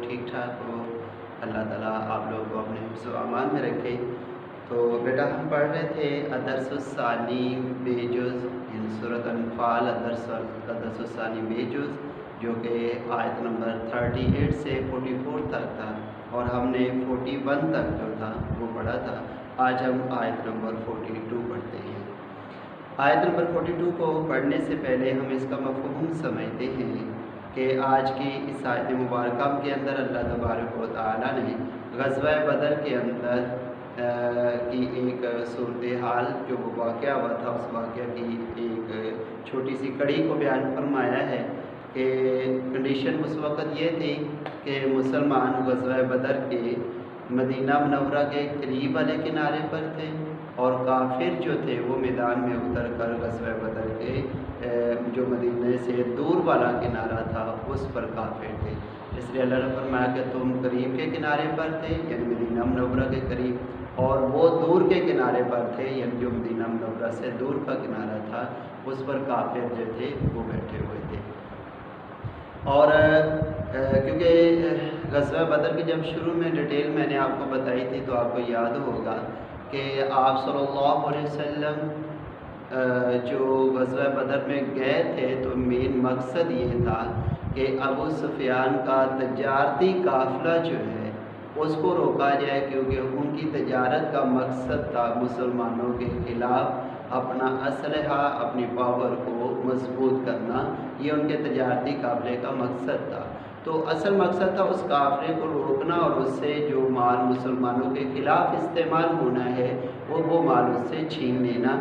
ٹھیک ٹھاک ہو۔ اللہ تعالیٰ آپ لوگوں کو اپنے حفظ و امان میں رکھے۔ تو بیٹا ہم پڑھ رہے تھے الدرس الثانی بجز سورۃ انفال الدرس الثانی بجز، جو کہ آیت نمبر 38 سے 44 تک تھا، اور ہم نے 41 تک جو تھا وہ پڑھا تھا۔ آج ہم آیت نمبر 42 پڑھتے ہیں۔ آیت نمبر 42 کو پڑھنے سے پہلے ہم اس کا مفہوم سمجھتے ہیں کہ آج کی اس آیت مبارکہ کے اندر اللہ تبارک و تعالیٰ نے غزوہ بدر کے اندر کی ایک صورتحال جو واقعہ ہوا تھا، اس واقعہ کی ایک چھوٹی سی کڑی کو بیان فرمایا ہے کہ کنڈیشن اس وقت یہ تھی کہ مسلمان غزوہ بدر کے مدینہ منورہ کے قریب والے کنارے پر تھے، اور کافر جو تھے وہ میدان میں اتر کر غزوہ بدر کے جو مدینہ سے دور والا کنارہ تھا اس پر کافر تھے۔ اس لیے اللہ نے فرمایا کہ تم قریب کے کنارے پر تھے، یعنی مدینہ منورہ کے قریب، اور وہ دور کے کنارے پر تھے، یعنی جو مدینہ منورہ سے دور کا کنارہ تھا اس پر کافر جو تھے وہ بیٹھے ہوئے تھے۔ اور کیونکہ غزوہ بدر کی جب شروع میں ڈیٹیل میں نے آپ کو بتائی تھی تو آپ کو یاد ہوگا کہ آپ صلی اللہ علیہ وسلم جو غزوہ بدر میں گئے تھے تو مین مقصد یہ تھا کہ ابو سفیان کا تجارتی قافلہ جو ہے اس کو روکا جائے، کیونکہ ان کی تجارت کا مقصد تھا مسلمانوں کے خلاف اپنا اسلحہ، اپنی پاور کو مضبوط کرنا۔ یہ ان کے تجارتی قافلے کا مقصد تھا۔ تو اصل مقصد تھا اس قافلے کو روکنا اور اس سے جو مال مسلمانوں کے خلاف استعمال ہونا ہے وہ مال اس سے چھین لینا۔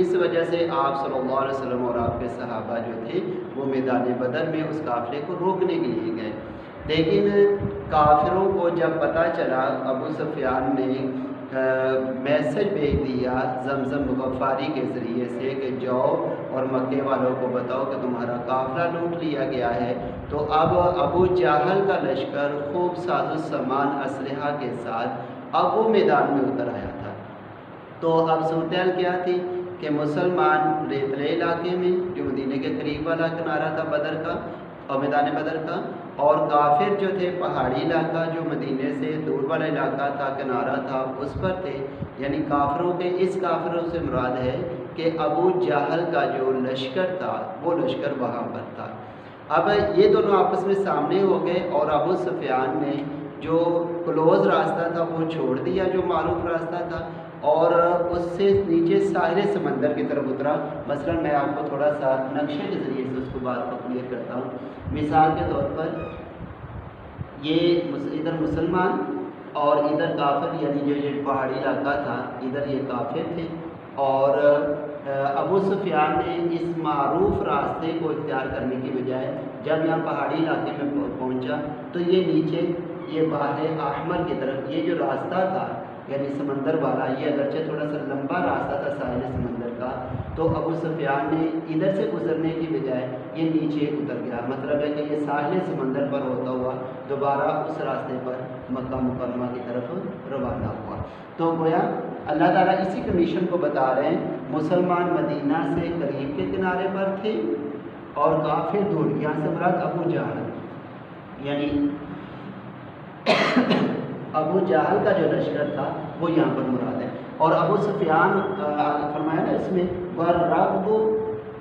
اس وجہ سے آپ صلی اللہ علیہ وسلم اور آپ کے صحابہ جو تھے وہ میدان بدر میں اس قافلے کو روکنے کے لیے گئے، لیکن کافروں کو جب پتہ چلا، ابو سفیان نے میسج بھیج دیا زمزم غفاری کے ذریعے سے کہ جاؤ اور مکے والوں کو بتاؤ کہ تمہارا قافلہ لوٹ لیا گیا ہے۔ تو اب ابو جہل کا لشکر خوب ساز و سامان اسلحہ کے ساتھ اب وہ میدان میں اتر آیا تھا۔ تو اب صورتحال کیا تھی کہ مسلمان ریتلے علاقے میں جو مدینے کے قریب والا کنارہ تھا بدر کا اور میدان بدر کا، اور کافر جو تھے پہاڑی علاقہ جو مدینے سے دور والا علاقہ تھا، کنارہ تھا، اس پر تھے۔ یعنی کافروں کے اس کافروں سے مراد ہے کہ ابو جہل کا جو لشکر تھا وہ لشکر وہاں پر تھا۔ اب یہ دونوں آپس میں سامنے ہو گئے، اور ابو سفیان نے جو کلوز راستہ تھا وہ چھوڑ دیا، جو معروف راستہ تھا، اور اس سے نیچے ساحل سمندر کی طرف اترا۔ مثلا میں آپ کو تھوڑا سا نقشے کے ذریعے سے اس کو بات کو کلیئر کرتا ہوں۔ مثال کے طور پر یہ ادھر مسلمان اور ادھر کافر، یعنی جو یہ پہاڑی علاقہ تھا ادھر یہ کافر تھے، اور ابو سفیان نے اس معروف راستے کو اختیار کرنے کی بجائے جب یہاں پہاڑی علاقے میں پہنچا تو یہ نیچے یہ بحر احمر کی طرف یہ جو راستہ تھا یعنی سمندر والا، یہ اگرچہ تھوڑا سا لمبا راستہ تھا ساحل سمندر کا، تو ابو سفیان نے ادھر سے گزرنے کی بجائے یہ نیچے اتر گیا۔ مطلب ہے کہ یہ ساحل سمندر پر ہوتا ہوا دوبارہ اس راستے پر مکہ مکرمہ کی طرف روانہ ہوا۔ تو گویا اللہ تعالیٰ اسی کنڈیشن کو بتا رہے ہیں، مسلمان مدینہ سے قریب کے کنارے پر تھے اور کافر دور، یہاں سے مراد ابو جہل، یعنی ابو جہل کا جو لشکر تھا وہ یہاں پر مراد ہے۔ اور ابو سفیان فرمایا نا اس میں وَالرَّكْبُ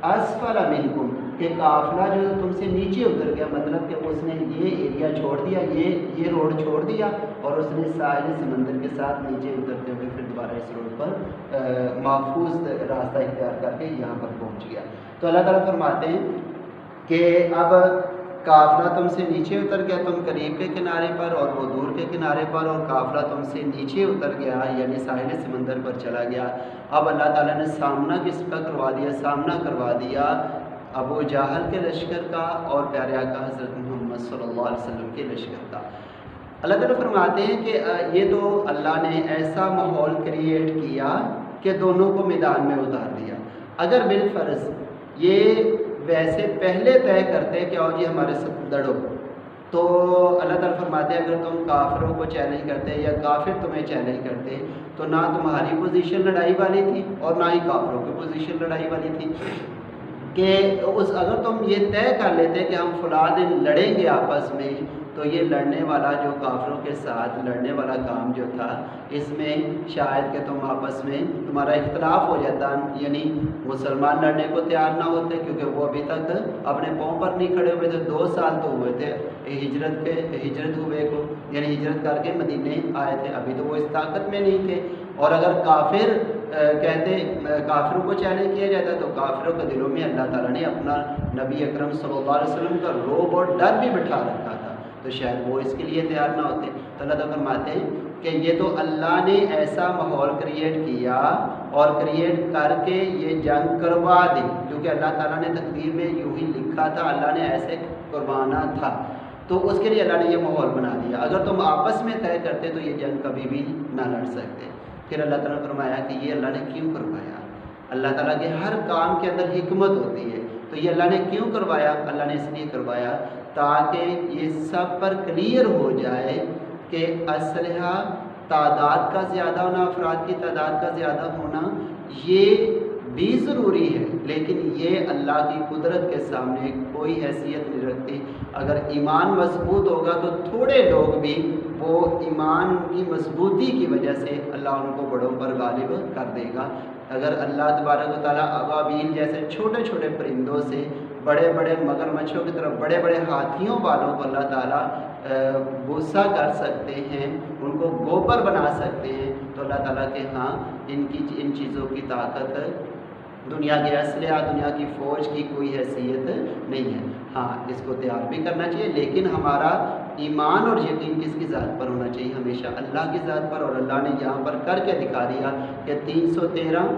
أَسْفَلَ مِنْكُمْ، کہ قافلہ جو تم سے نیچے اتر گیا، مطلب کہ اس نے یہ ایریا چھوڑ دیا، یہ روڈ چھوڑ دیا، اور اس نے ساحل سمندر کے ساتھ نیچے اترتے ہوئے پھر دوبارہ اس روڈ پر محفوظ راستہ اختیار کر کے یہاں پر پہنچ گیا۔ تو اللہ تعالیٰ فرماتے ہیں کہ اب قافلہ تم سے نیچے اتر گیا، تم قریب کے کنارے پر اور وہ دور کے کنارے پر، اور قافلہ تم سے نیچے اتر گیا یعنی ساحل سمندر پر چلا گیا۔ اب اللہ تعالیٰ نے سامنا کس کا کروا دیا؟ سامنا کروا دیا ابو جہل کے لشکر کا اور پیارے آقا حضرت محمد صلی اللہ علیہ وسلم کے لشکر کا۔ اللہ تعالیٰ فرماتے ہیں کہ یہ تو اللہ نے ایسا ماحول کریٹ کیا کہ دونوں کو میدان میں اتار دیا۔ اگر بالفرض یہ ویسے پہلے طے کرتے کہ آؤ جی ہمارے ساتھ لڑو، تو اللہ تعالیٰ فرماتے ہیں اگر تم کافروں کو چیلنج کرتے یا کافر تمہیں چیلنج کرتے تو نہ تمہاری پوزیشن لڑائی والی تھی اور نہ ہی کافروں کی پوزیشن لڑائی والی تھی، کہ اگر تم یہ طے کر لیتے کہ ہم فلاں دن لڑیں گے آپس میں، تو یہ لڑنے والا جو کافروں کے ساتھ لڑنے والا کام جو تھا، اس میں شاید کہ تم آپس میں تمہارا اختلاف ہو جاتا، یعنی مسلمان لڑنے کو تیار نہ ہوتے کیونکہ وہ ابھی تک اپنے پاؤں پر نہیں کھڑے ہوئے تھے، 2 سال تو ہوئے تھے ہجرت ہوئے کو، یعنی ہجرت کر کے مدینے آئے تھے، ابھی تو وہ اس طاقت میں نہیں تھے۔ اور اگر کافر کافروں کو چیلنج کیا جاتا ہے تو کافروں کے دلوں میں اللہ تعالیٰ نے اپنا نبی اکرم صلی اللہ علیہ وسلم کا رعب اور ڈر بھی بٹھا رکھا تھا، تو شاید وہ اس کے لیے تیار نہ ہوتے۔ تو اللہ تعالیٰ فرماتے ہیں کہ یہ تو اللہ نے ایسا ماحول کریٹ کیا اور کریٹ کر کے یہ جنگ کروا دی، کیونکہ اللہ تعالیٰ نے تقدیر میں یوں ہی لکھا تھا، اللہ نے ایسے کروانا تھا، تو اس کے لیے اللہ نے یہ ماحول بنا دیا۔ اگر تم آپس میں طے کرتے تو یہ جنگ کبھی بھی نہ لڑ سکتے۔ پھر اللہ تعالیٰ نے فرمایا کہ یہ اللہ نے کیوں کروایا؟ اللہ تعالیٰ کے ہر کام کے اندر حکمت ہوتی ہے، تو یہ اللہ نے کیوں کروایا؟ اللہ نے اس لیے کروایا تاکہ یہ سب پر کلیئر ہو جائے کہ اسلحہ تعداد کا زیادہ ہونا، افراد کی تعداد کا زیادہ ہونا یہ بھی ضروری ہے، لیکن یہ اللہ کی قدرت کے سامنے کوئی حیثیت نہیں رکھتی۔ اگر ایمان مضبوط ہوگا تو تھوڑے لوگ بھی وہ ایمان کی مضبوطی کی وجہ سے اللہ ان کو بڑوں پر غالب کر دے گا۔ اگر اللہ تبارک و تعالیٰ ابابیل جیسے چھوٹے چھوٹے پرندوں سے بڑے بڑے مگرمچھوں کی طرف بڑے بڑے ہاتھیوں والوں کو اللہ تعالیٰ غصہ کر سکتے ہیں، ان کو گوبر بنا سکتے ہیں، تو اللہ تعالیٰ کے ہاں ان چیزوں کی طاقت دنیا کے اسلحہ، دنیا کی فوج کی کوئی حیثیت نہیں ہے۔ ہاں اس کو تیار بھی کرنا چاہیے، لیکن ہمارا ایمان اور یقین کس کی ذات پر ہونا چاہیے؟ ہمیشہ اللہ کی ذات پر۔ اور اللہ نے یہاں پر کر کے دکھا دیا کہ 313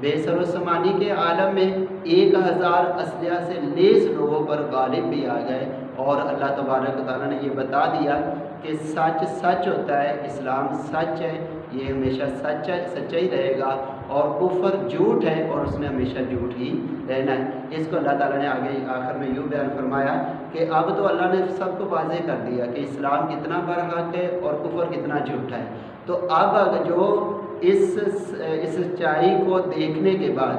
بے سر و سمانی کے عالم میں 1000 اسلحہ سے لیس لوگوں پر غالب بھی آ گئے، اور اللہ تبارک و تعالیٰ نے یہ بتا دیا کہ سچ سچ ہوتا ہے، اسلام سچ ہے، یہ ہمیشہ سچا ہی رہے گا، اور کفر جھوٹ ہے اور اس میں ہمیشہ جھوٹ ہی رہنا ہے۔ اس کو اللہ تعالیٰ نے آگے آخر میں یوں بیان فرمایا کہ اب تو اللہ نے سب کو واضح کر دیا کہ اسلام کتنا برحق ہے اور کفر کتنا جھوٹا ہے، تو اب جو اس سچائی کو دیکھنے کے بعد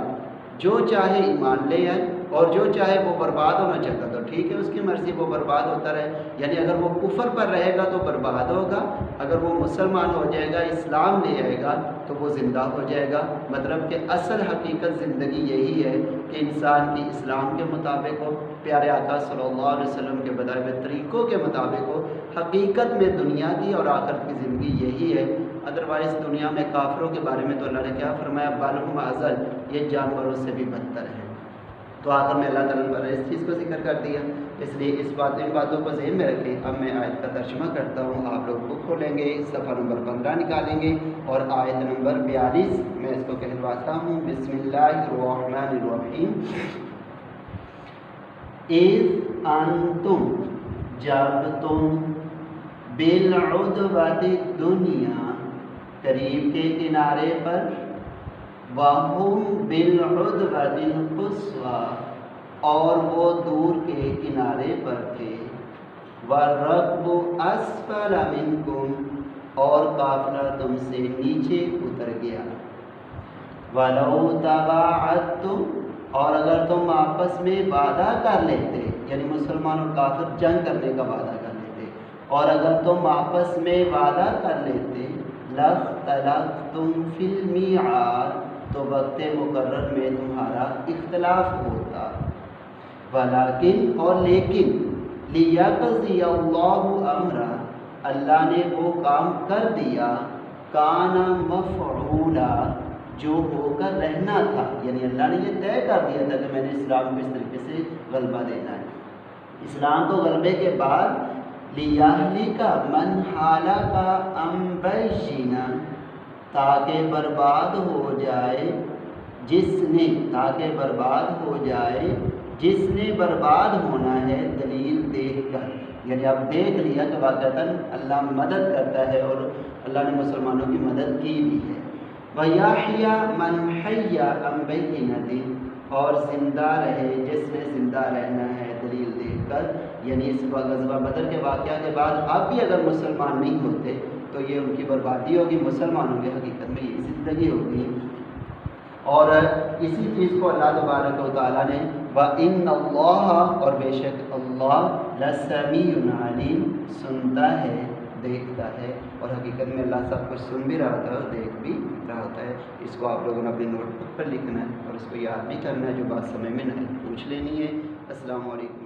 جو چاہے ایمان لے آئے اور جو چاہے وہ برباد ہونا چاہتا تو ٹھیک ہے، اس کی مرضی، وہ برباد ہوتا رہے، یعنی اگر وہ کفر پر رہے گا تو برباد ہوگا، اگر وہ مسلمان ہو جائے گا، اسلام لے آئے گا تو وہ زندہ ہو جائے گا۔ مطلب کہ اصل حقیقت زندگی یہی ہے کہ انسان کی اسلام کے مطابق ہو، پیارے آقا صلی اللہ علیہ وسلم کے بتائے ہوئے طریقوں کے مطابق ہو۔ حقیقت میں دنیا کی اور آخرت کی زندگی یہی ہے، ادروائز دنیا میں کافروں کے بارے میں تو اللہ نے کیا فرمایا؟ بل ہم اضل، یہ جانوروں سے بھی بدتر ہے۔ تو آخر میں اللہ تعالیٰ نے اس چیز کو ذکر کر دیا، اس لیے ان باتوں کو ذہن میں رکھیں۔ اب میں آیت کا ترجمہ کرتا ہوں، آپ لوگ بک کھولیں گے، صفحہ نمبر 15 نکالیں گے اور آیت نمبر 42 میں اس کو کہلواتا ہوں۔ بسم اللہ الرحمن الرحیم۔ اذ انتم، جب تم، بالعدوۃ الدنیا، قریب کے کنارے پر، وَهُمْ بِالْعُدْوَةِ الْقُصْوَىٰ، اور وہ دور کے کنارے پر تھے، وَالرَّكْبُ أَسْفَلَ مِنْكُمْ، اور قافلہ تم سے نیچے اتر گیا، وَلَوْ تَوَاعَدتُّمْ، اور اگر تم آپس میں وعدہ کر لیتے، یعنی مسلمان اور کافر جنگ کرنے کا وعدہ کر لیتے، اور اگر تم آپس میں وعدہ کر لیتے، لَاخْتَلَفْتُمْ فِي الْمِيعَادِ، تو وقت مقرر میں تمہارا اختلاف ہوتا، ولیکن، اور لیکن، لیقضی اللہ امرا، اللہ نے وہ کام کر دیا، کان مفعولا، جو ہو کر رہنا تھا، یعنی اللہ نے یہ طے کر دیا تھا کہ میں نے اسلام کو اس طریقے سے غلبہ دینا ہے۔ اسلام کو غلبے کے بعد لیہلک من ہالک عن بینہ، تاکہ برباد ہو جائے جس نے برباد ہونا ہے دلیل دیکھ کر، یعنی اب دیکھ لیا کہ واقعتاً اللہ مدد کرتا ہے اور اللہ نے مسلمانوں کی مدد کی بھی ہے۔ وَيَحْيَىٰ مَنْ حَيَّ عَن بَيِّنَةٍ، اور زندہ رہے جس نے زندہ رہنا ہے دلیل دیکھ کر، یعنی اس غزوہ بدر کے واقعہ کے بعد اب بھی اگر مسلمان نہیں ہوتے تو یہ ان کی بربادی ہوگی، مسلمانوں کی حقیقت میں یہ زندگی ہوگی۔ اور اسی چیز کو اللہ تبارک و تعالیٰ نے وَإِنَّ اللَّهَ اور بے شک اللہ لَسَمِيعٌ عَلِيمٌ سنتا ہے دیکھتا ہے، اور حقیقت میں اللہ سب کچھ سن بھی رہا ہوتا ہے اور دیکھ بھی رہا ہوتا ہے۔ اس کو آپ لوگوں نے اپنے نوٹ بک پر لکھنا ہے اور اس کو یاد بھی کرنا ہے، جو بات سمجھ میں نہیں پوچھ لینی ہے۔ السلام علیکم۔